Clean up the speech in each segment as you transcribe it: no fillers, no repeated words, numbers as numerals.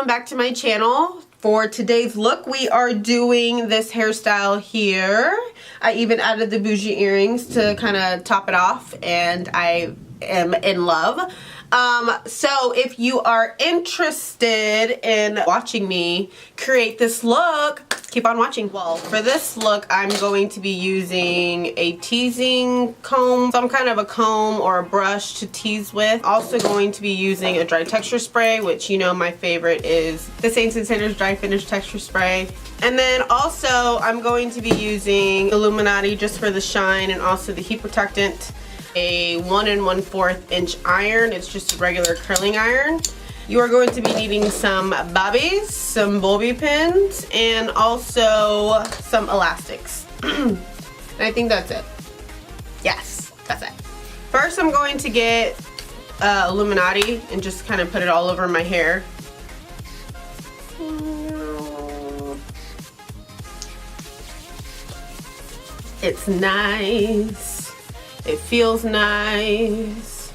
back to my channel. For today's look, we are doing this hairstyle here. I even added the bougie earrings to kind of top it off, and I am in love. So if you are interested in watching me create this look, keep on watching. Well, for this look, I'm going to be using a teasing comb, some kind of a comb or a brush to tease with. Also going to be using a dry texture spray, which you know my favorite is the Saints and Sinners Dry Finish Texture Spray. And then also I'm going to be using Illuminati just for the shine and also the heat protectant. A 1 1/4 inch iron. It's just a regular curling iron. You are going to be needing some bobbies, some bobby pins, and also some elastics. And I think that's it. Yes, that's it. First I'm going to get Illuminati and just kind of put it all over my hair. It's nice. It feels nice.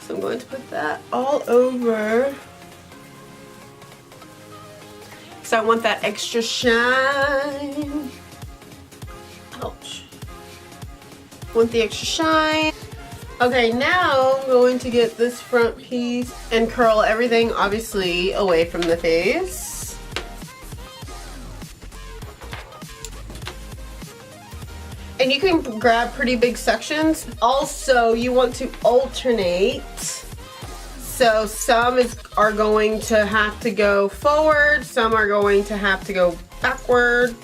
So I'm going to put that all over. So I want that extra shine. Ouch. Want the extra shine. Okay, now I'm going to get this front piece and curl everything obviously away from the face. And you can grab pretty big sections. Also, you want to alternate. So some are going to have to go forward, some are going to have to go backward,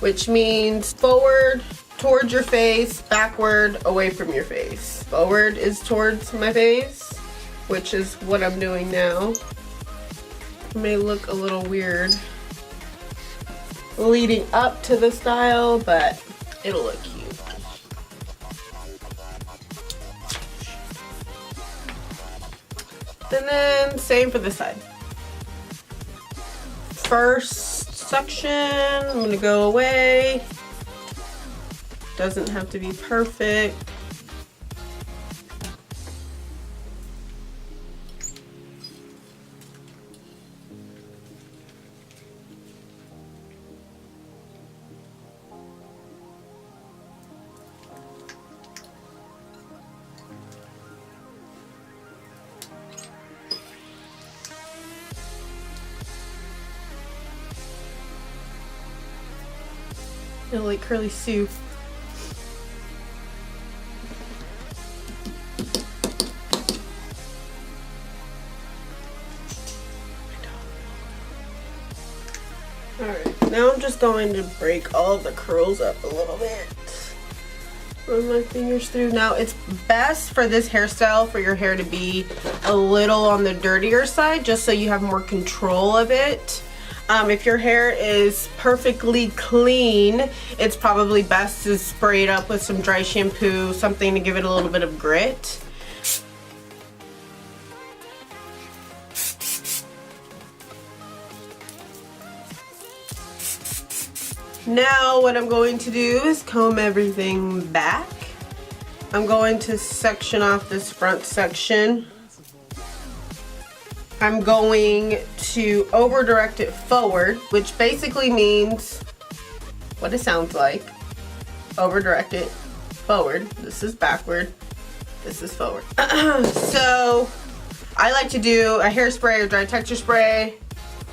which means forward towards your face, backward away from your face. Forward is towards my face, which is what I'm doing now. It may look a little weird leading up to the style, but it'll look cute. And then same for this side. First section, I'm gonna go away. Doesn't have to be perfect. Feel like Curly Sue. Alright, now I'm just going to break all the curls up a little bit. Run my fingers through. Now it's best for this hairstyle for your hair to be a little on the dirtier side, just so you have more control of it. If your hair is perfectly clean, it's probably best to spray it up with some dry shampoo, something to give it a little bit of grit. Now what I'm going to do is comb everything back. I'm going to section off this front section. I'm going to over direct it forward, which basically means what it sounds like. Over direct it forward. This is backward. This is forward. So I like to do a hairspray or dry texture spray.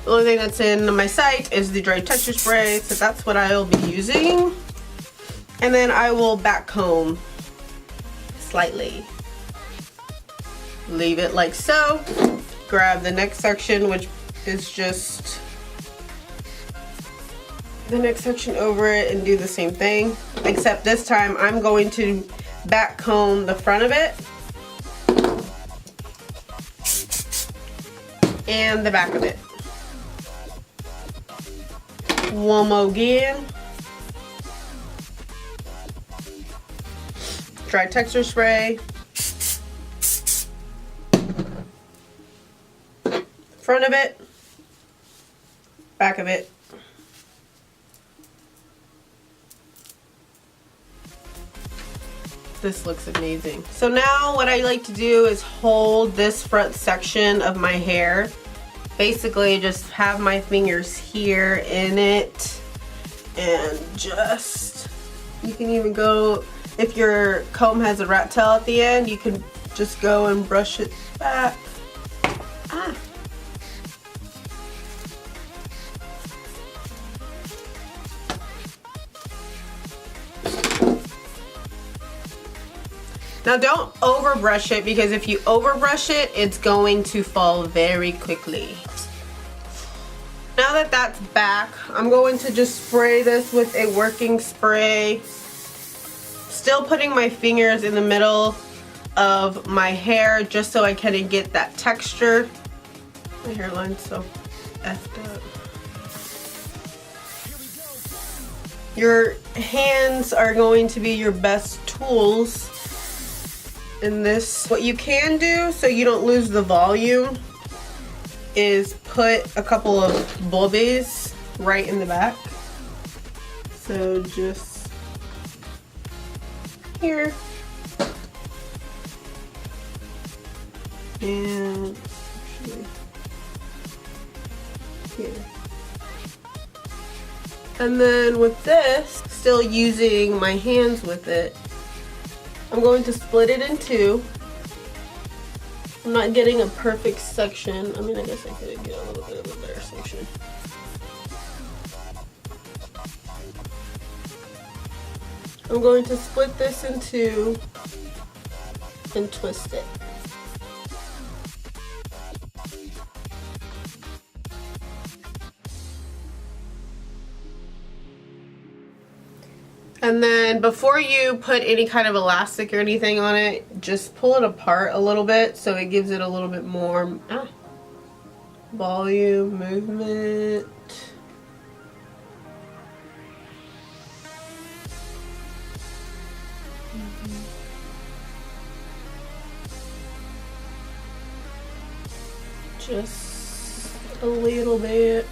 The only thing that's in my sight is the dry texture spray, so that's what I'll be using. And then I will back comb slightly. Leave it like so. Grab the next section, which is just the next section over it, and do the same thing, except this time I'm going to back comb the front of it and the back of it. One more again. Dry texture spray. Front of it, back of it. This looks amazing. So now what I like to do is hold this front section of my hair basically just have my fingers here in it and just, you can even go, if your comb has a rat tail at the end, you can just go and brush it back. Ah. Now don't overbrush it, because if you overbrush it, it's going to fall very quickly. Now that that's back, I'm going to just spray this with a working spray. Still putting my fingers in the middle of my hair just so I can get that texture. My hairline's so effed up. Your hands are going to be your best tools in this. What you can do so you don't lose the volume is put a couple of bulbies right in the back. So just here and actually here. And then with this, still using my hands with it, I'm going to split it in two. I'm not getting a perfect section. I mean, I guess I could get a little bit of a better section. I'm going to split this in two and twist it. And then before you put any kind of elastic or anything on it, just pull it apart a little bit so it gives it a little bit more volume, movement. Just a little bit.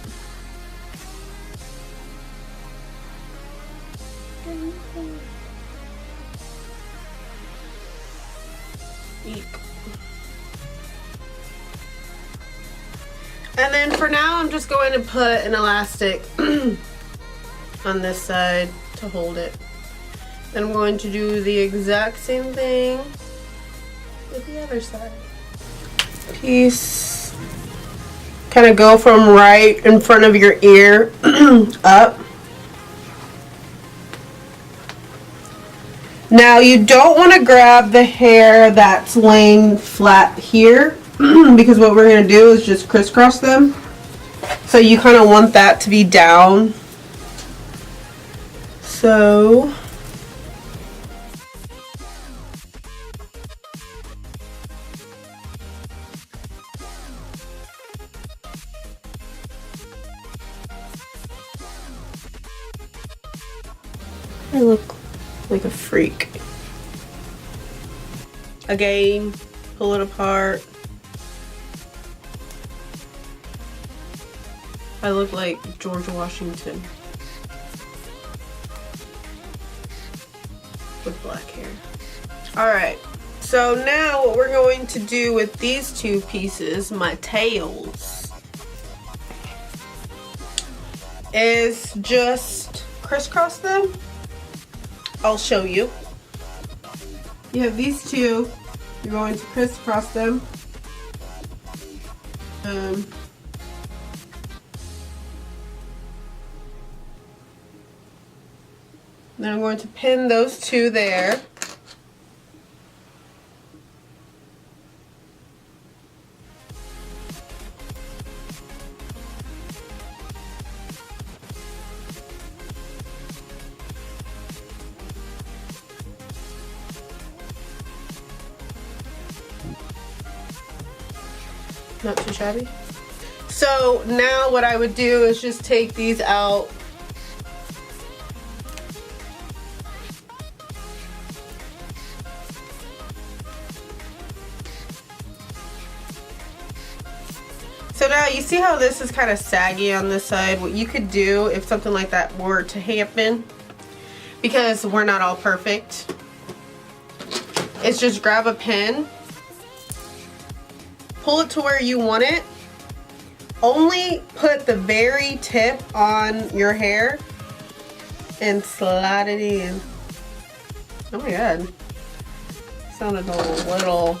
And then for now, I'm just going to put an elastic on this side to hold it. Then I'm going to do the exact same thing with the other side. Piece. Kind of go from right in front of your ear up. Now you don't want to grab the hair that's laying flat here because what we're going to do is just crisscross them. So you kind of want that to be down. So I look like a freak. Again, pull it apart. I look like George Washington with black hair. Alright, so now what we're going to do with these two pieces, my tails, is just crisscross them. I'll show you. You have these two. You're going to crisscross them. Then I'm going to pin those two there. Not too shabby. So now what I would do is just take these out. So now you see how this is kind of saggy on this side? What you could do if something like that were to happen, because we're not all perfect, is just grab a pin, pull it to where you want it, only put the very tip on your hair and slide it in. Oh my god. Sounded a little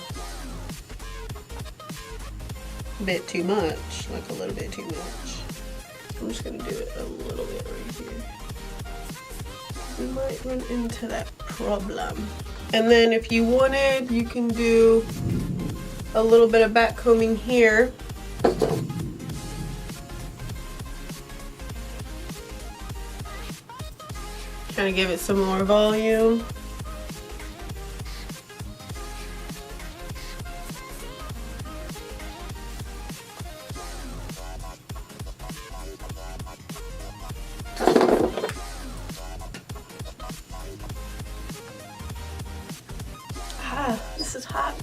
bit too much, like a little bit too much. I'm just gonna do it a little bit right here. We might run into that problem. And then if you wanted, you can do a little bit of back combing here. Kind of give it some more volume. This is hot.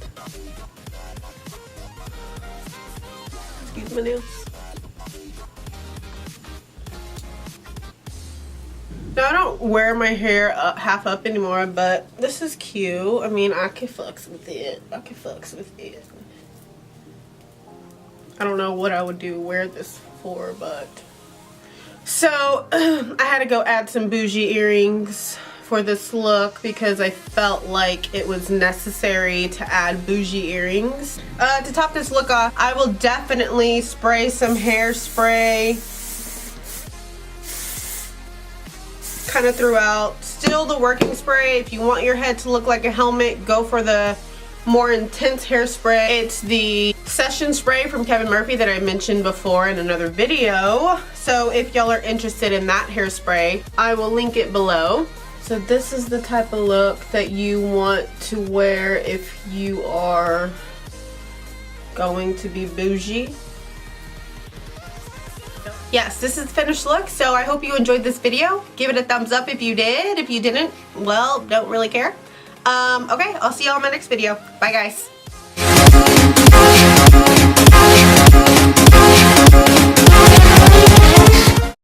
Excuse my nails. Now I don't wear my hair half up anymore, but this is cute. I mean, I can flex with it. I don't know what I would wear this for, but. So, I had to go add some bougie earrings for this look because I felt like it was necessary to add bougie earrings. To top this look off, I will definitely spray some hairspray kind of throughout. Still the working spray. If you want your head to look like a helmet, go for the more intense hairspray. It's the session spray from Kevin Murphy that I mentioned before in another video. So if y'all are interested in that hairspray, I will link it below. So this is the type of look that you want to wear if you are going to be bougie. Yes, this is the finished look, so I hope you enjoyed this video. Give it a thumbs up if you did. If you didn't, well, don't really care. Okay, I'll see y'all in my next video. Bye, guys.